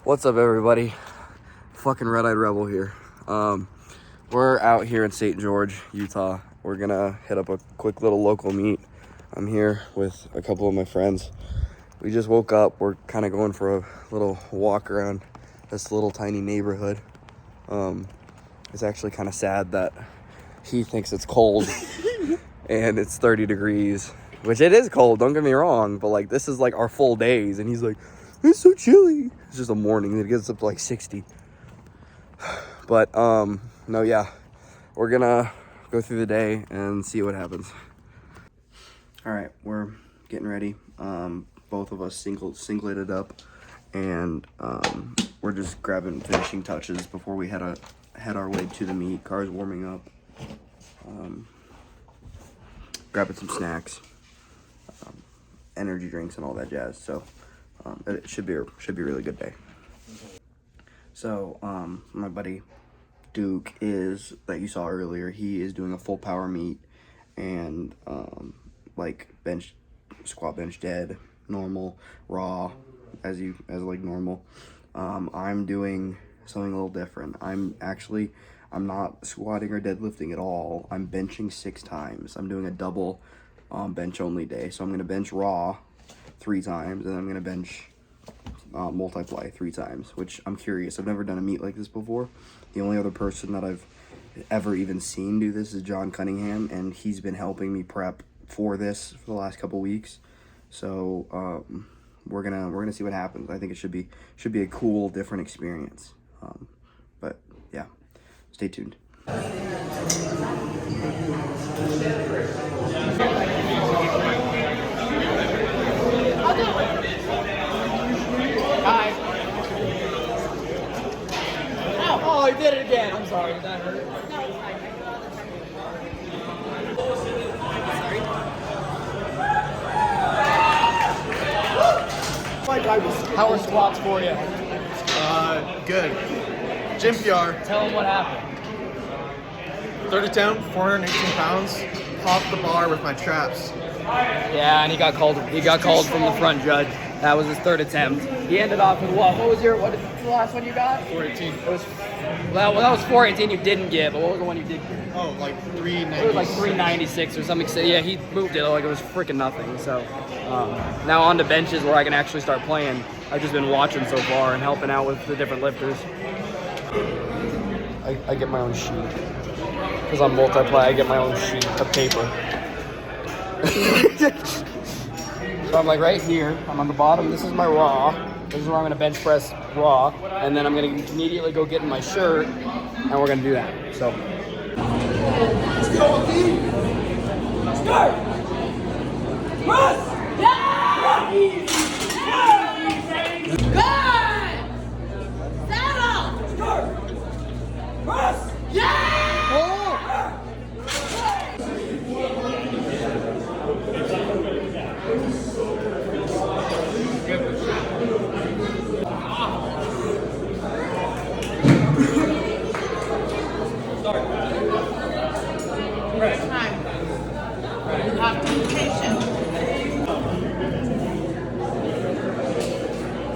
What's up, everybody? Fucking Red Eyed Rebel here. We're out here in St. George, Utah. We're gonna hit up a quick little local meet. I'm here with a couple of my friends. We just woke up. We're kind of going for a little walk around this little tiny neighborhood. It's actually kind of sad that he thinks it's cold and it's 30 degrees, which it is cold, don't get me wrong, but like this is like our full days and he's like, it's so chilly. It's just a morning. It gets up to like 60. But no, yeah, we're gonna go through the day and see what happens. All right, we're getting ready. Both of us singleted up, and we're just grabbing finishing touches before we head our way to the meet. Car's warming up. Grabbing some snacks, energy drinks, and all that jazz. So it should be a really good day. So my buddy Duke that you saw earlier. He is doing a full power meet and like squat, bench, dead, normal, raw, as like normal. I'm doing something a little different. I'm not squatting or deadlifting at all. I'm benching 6 times. I'm doing a double bench only day. So I'm gonna bench raw 3 times, and I'm gonna bench multiply 3 times, which I'm curious. I've never done a meet like this before. The only other person that I've ever even seen do this is John Cunningham, and he's been helping me prep for this for the last couple weeks. So we're gonna see what happens. I think it should be a cool, different experience. But yeah, stay tuned. Hi. Oh, he did it again. I'm sorry. Did that hurt? No, it's fine. How are squats for you? Good. Gym PR. Tell him what happened. 30 temp, 418 pounds. Popped the bar with my traps. Yeah, and he got called from the front judge. That was his 3rd attempt. He ended off with what? What was the last one you got? 418. That was 418 you didn't get, but what was the one you did get? Oh, like 390. It was like 396 or something. So yeah, he moved it like it was freaking nothing. So now on to benches where I can actually start playing. I've just been watching so far and helping out with the different lifters. I get my own sheet. Because on multiply, I get my own sheet of paper. So I'm like right here. I'm on the bottom. This is my raw. This is where I'm going to bench press raw. And then I'm going to immediately go get in my shirt. And we're going to do that. So. Start! Press! Yeah! Good! Settle! Start! Press! Yeah! Oh!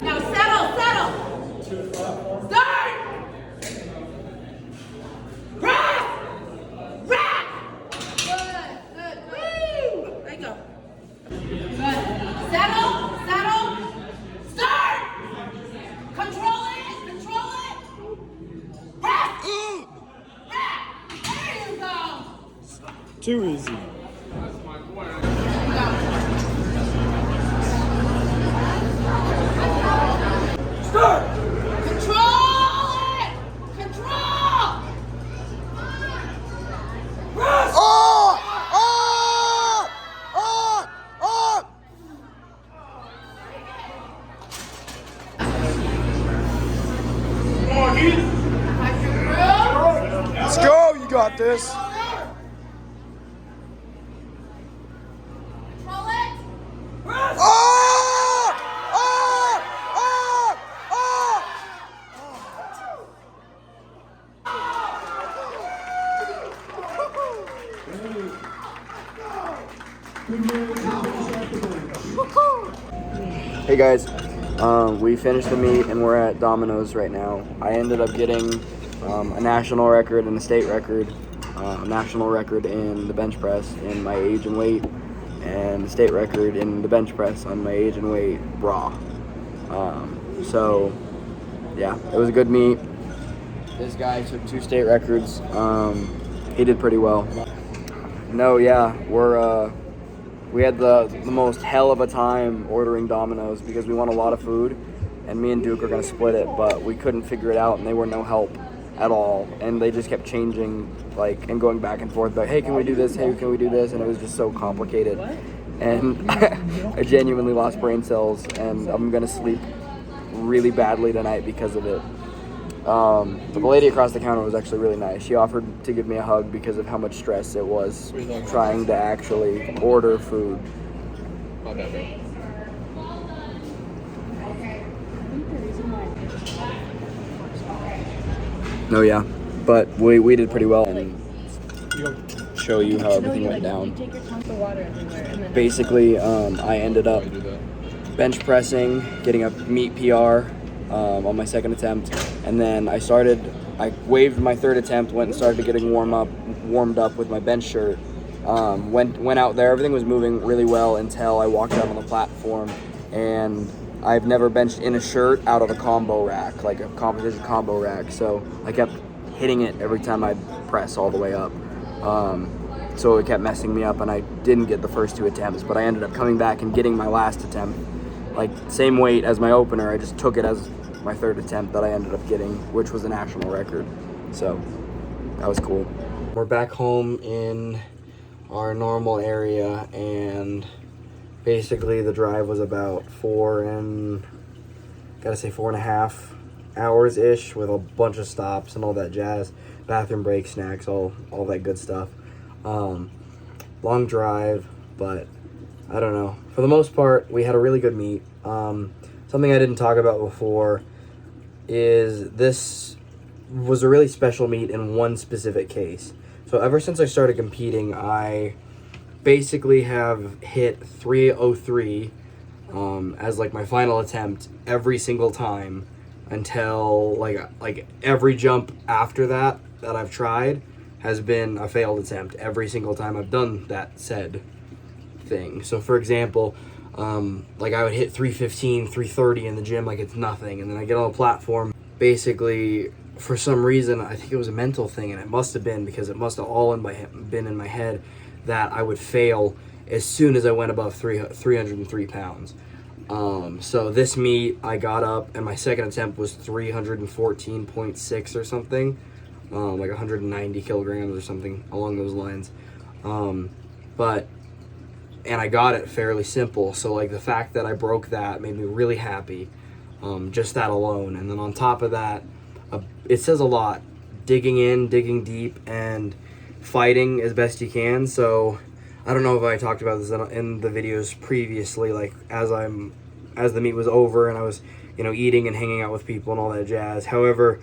Now settle. Start. Press. Rack. Good. Woo. There you go. Good. Settle. Start. Control it. Press. Rack. There you go. Too easy. Start. Control it. Press. Oh! Let's go. You got this. Control it. Press. Hey guys, We finished the meet and we're at Domino's right now. I ended up getting a national record and a state record. National record in the bench press in my age and weight, and the state record in the bench press on my age and weight raw. So yeah, it was a good meet. This guy took 2 state records. He did pretty well. No, yeah, we had the most hell of a time ordering Domino's because we want a lot of food, and me and Duke are gonna split it, but we couldn't figure it out, and they were no help at all, and they just kept changing, like, and going back and forth, like, hey, can we do this? Hey, can we do this? And it was just so complicated, and I genuinely lost brain cells, and I'm gonna sleep really badly tonight because of it. But the lady across the counter was actually really nice. She offered to give me a hug because of how much stress it was trying to actually order food. My bad, bro. No, yeah, but we did pretty well, and show you how everything went down. You take your tongue to water everywhere, and then Basically, I ended up Do that. bench pressing, getting a meet PR on my second attempt, and then I waved my third attempt, went and started getting warmed up with my bench shirt. Went out there, everything was moving really well until I walked out on the platform, and I've never benched in a shirt out of a combo rack, like a competition combo rack, so I kept hitting it every time I press all the way up. So it kept messing me up, and I didn't get the first 2 attempts, but I ended up coming back and getting my last attempt. Like, same weight as my opener, I just took it as my third attempt that I ended up getting, which was a national record. So that was cool. We're back home in our normal area, and basically the drive was about 4.5 hours ish, with a bunch of stops and all that jazz, bathroom breaks, snacks, all that good stuff. Long drive, but I don't know. For the most part, we had a really good meet. Something I didn't talk about before is this was a really special meet in one specific case. So ever since I started competing, I basically have hit 3:03 as like my final attempt every single time until like every jump after that I've tried has been a failed attempt every single time I've done that said thing. So for example, like I would hit 3:15, 3:30 in the gym like it's nothing, and then I get on the platform. Basically, for some reason, I think it was a mental thing, and it must have been because it must have all been in my head that I would fail as soon as I went above 303 pounds. So this meet, I got up, and my second attempt was 314.6 or something, like 190 kilograms or something along those lines. And I got it fairly simple. So like the fact that I broke that made me really happy, just that alone. And then on top of that, it says a lot, digging in, digging deep, and fighting as best you can. So I don't know if I talked about this in the videos previously, like as the meet was over and I was, eating and hanging out with people and all that jazz. However,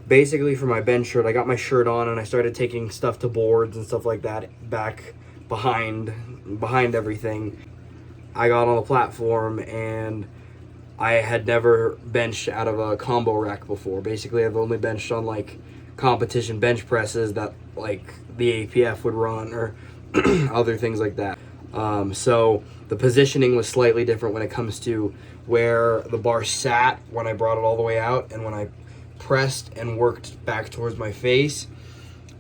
basically for my bench shirt, I got my shirt on and I started taking stuff to boards and stuff like that back behind everything. I got on the platform and I had never benched out of a combo rack before. Basically, I've only benched on like competition bench presses that like the APF would run or other things like that. So the positioning was slightly different when it comes to where the bar sat when I brought it all the way out, and when I pressed and worked back towards my face,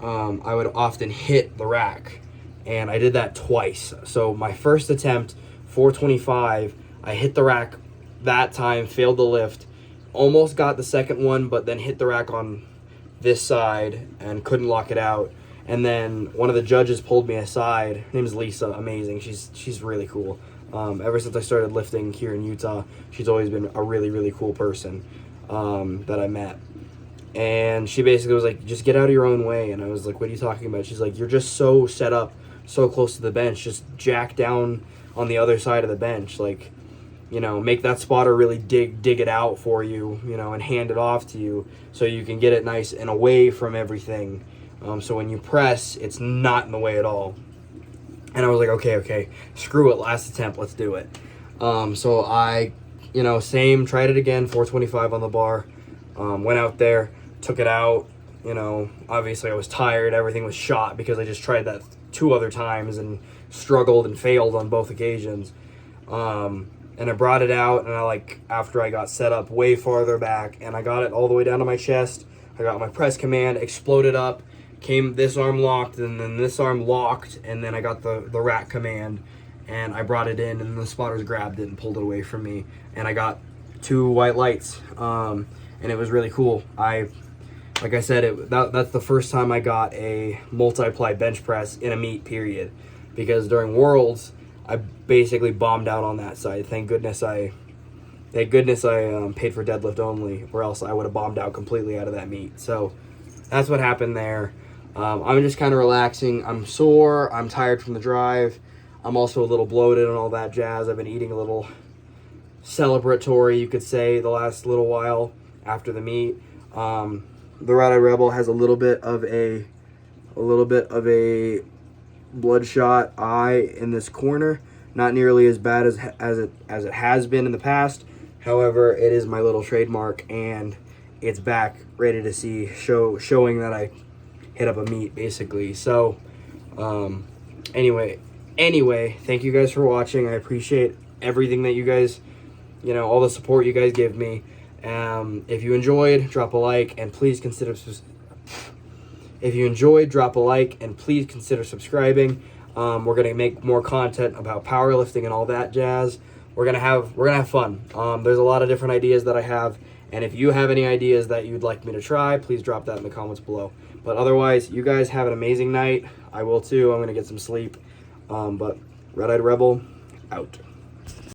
I would often hit the rack. And I did that twice. So my first attempt, 425, I hit the rack that time, failed the lift, almost got the second one, but then hit the rack on this side and couldn't lock it out. And then one of the judges pulled me aside. Her name is Lisa, amazing. She's really cool. Ever since I started lifting here in Utah, she's always been a really, really cool person that I met. And she basically was like, just get out of your own way. And I was like, what are you talking about? She's like, you're just so set up so close to the bench, just jack down on the other side of the bench, like, make that spotter really dig it out for you, and hand it off to you so you can get it nice and away from everything, so when you press, it's not in the way at all. And I was like, okay, screw it, last attempt, let's do it. So I you know, same, tried it again, 425 on the bar. Went out there, took it out. You know, obviously I was tired. Everything was shot because I just tried that 2 other times and struggled and failed on both occasions. And I brought it out, and after I got set up way farther back, and I got it all the way down to my chest. I got my press command, exploded up, came this arm locked, and then this arm locked, and then I got the rack command, and I brought it in, and the spotters grabbed it and pulled it away from me, and I got 2 white lights, and it was really cool. Like I said, that's the first time I got a multiply bench press in a meet, period, because during Worlds, I basically bombed out on that side. Thank goodness I paid for deadlift only, or else I would have bombed out completely out of that meet. So that's what happened there. I'm just kind of relaxing. I'm sore. I'm tired from the drive. I'm also a little bloated and all that jazz. I've been eating a little celebratory, you could say, the last little while after the meet. The Red Eye Rebel has a little bit of a bloodshot eye in this corner. Not nearly as bad as it has been in the past. However, it is my little trademark, and it's back, ready to see, showing that I hit up a meet, basically. So, anyway, thank you guys for watching. I appreciate everything that you guys, you know, all the support you guys give me. If you enjoyed, drop a like, and please consider subscribing. We're gonna make more content about powerlifting and all that jazz. We're gonna have fun. There's a lot of different ideas that I have, and if you have any ideas that you'd like me to try, please drop that in the comments below. But otherwise, you guys have an amazing night. I will too. I'm gonna get some sleep. But Red Eyed Rebel out.